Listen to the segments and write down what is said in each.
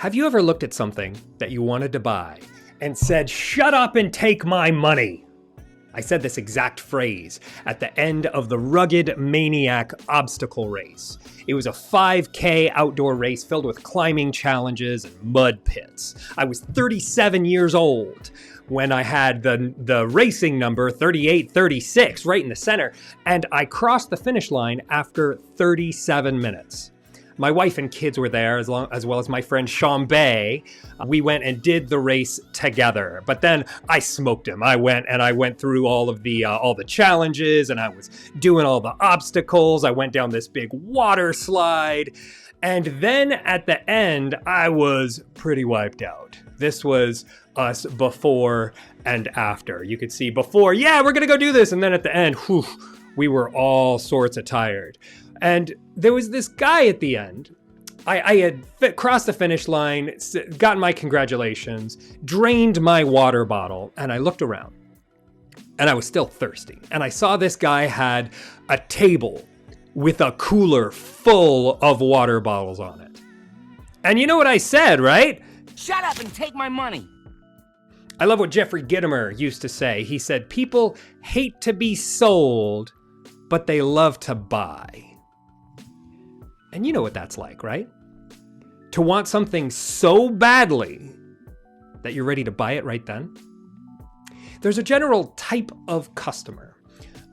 Have you ever looked at something that you wanted to buy and said, "Shut up and take my money"? I said this exact phrase at the end of the Rugged Maniac obstacle race. It was a 5K outdoor race filled with climbing challenges and mud pits. I was 37 years old when I had the racing number 3836 right in the center, and I crossed the finish line after 37 minutes. My wife and kids were there, as well as my friend Sean Bay. We went and did the race together. But then I smoked him. I went through all the challenges, and I was doing all the obstacles. I went down this big water slide. And then at the end, I was pretty wiped out. This was us before and after. You could see before, yeah, we're going to go do this. And then at the end, whew, we were all sorts of tired. And there was this guy at the end. I had crossed the finish line, gotten my congratulations, drained my water bottle, and I looked around. And I was still thirsty. And I saw this guy had a table with a cooler full of water bottles on it. And you know what I said, right? Shut up and take my money. I love what Jeffrey Gitomer used to say. He said, people hate to be sold, but they love to buy. And you know what that's like, right? To want something so badly that you're ready to buy it right then. There's a general type of customer,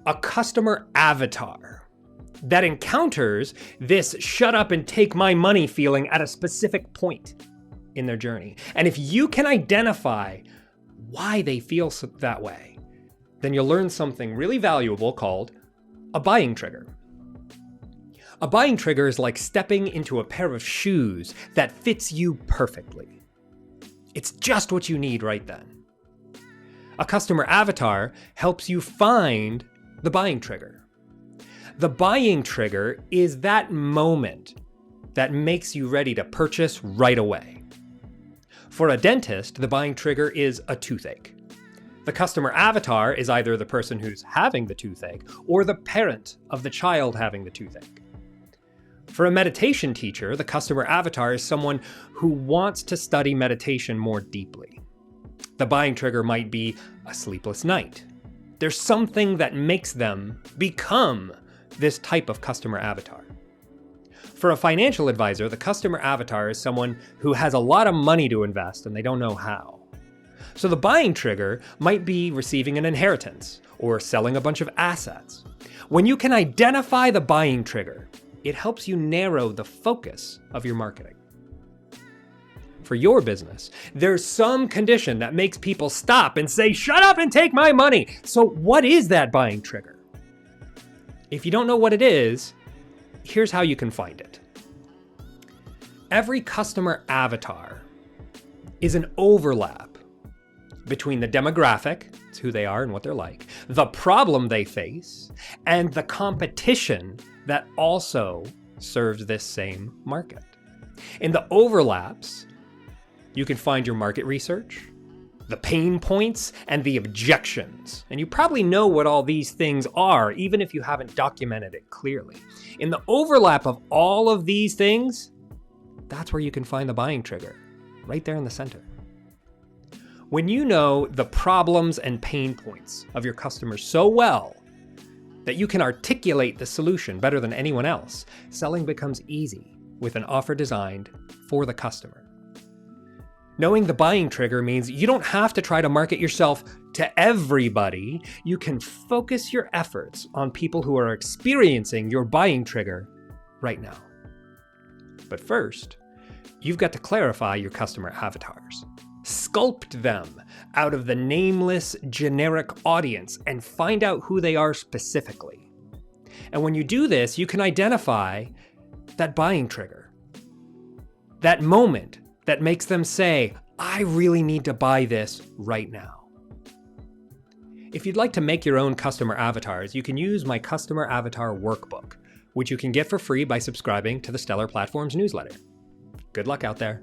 a customer avatar, that encounters this shut up and take my money feeling at a specific point in their journey. And if you can identify why they feel that way, then you'll learn something really valuable called a buying trigger. A buying trigger is like stepping into a pair of shoes that fits you perfectly. It's just what you need right then. A customer avatar helps you find the buying trigger. The buying trigger is that moment that makes you ready to purchase right away. For a dentist, the buying trigger is a toothache. The customer avatar is either the person who's having the toothache or the parent of the child having the toothache. For a meditation teacher, the customer avatar is someone who wants to study meditation more deeply. The buying trigger might be a sleepless night. There's something that makes them become this type of customer avatar. For a financial advisor, the customer avatar is someone who has a lot of money to invest and they don't know how. So the buying trigger might be receiving an inheritance or selling a bunch of assets. When you can identify the buying trigger, it helps you narrow the focus of your marketing. For your business, there's some condition that makes people stop and say, "Shut up and take my money." So what is that buying trigger? If you don't know what it is, here's how you can find it. Every customer avatar is an overlap between the demographic, it's who they are and what they're like, the problem they face, and the competition that also serves this same market. In the overlaps, you can find your market research, the pain points, and the objections. And you probably know what all these things are, even if you haven't documented it clearly. In the overlap of all of these things, that's where you can find the buying trigger, right there in the center. When you know the problems and pain points of your customers so well that you can articulate the solution better than anyone else, selling becomes easy with an offer designed for the customer. Knowing the buying trigger means you don't have to try to market yourself to everybody. You can focus your efforts on people who are experiencing your buying trigger right now. But first, you've got to clarify your customer avatars. Sculpt them out of the nameless generic audience and find out who they are specifically. And when you do this, you can identify that buying trigger, that moment that makes them say, "I really need to buy this right now." If you'd like to make your own customer avatars, you can use my customer avatar workbook, which you can get for free by subscribing to the Stellar Platforms newsletter. Good luck out there.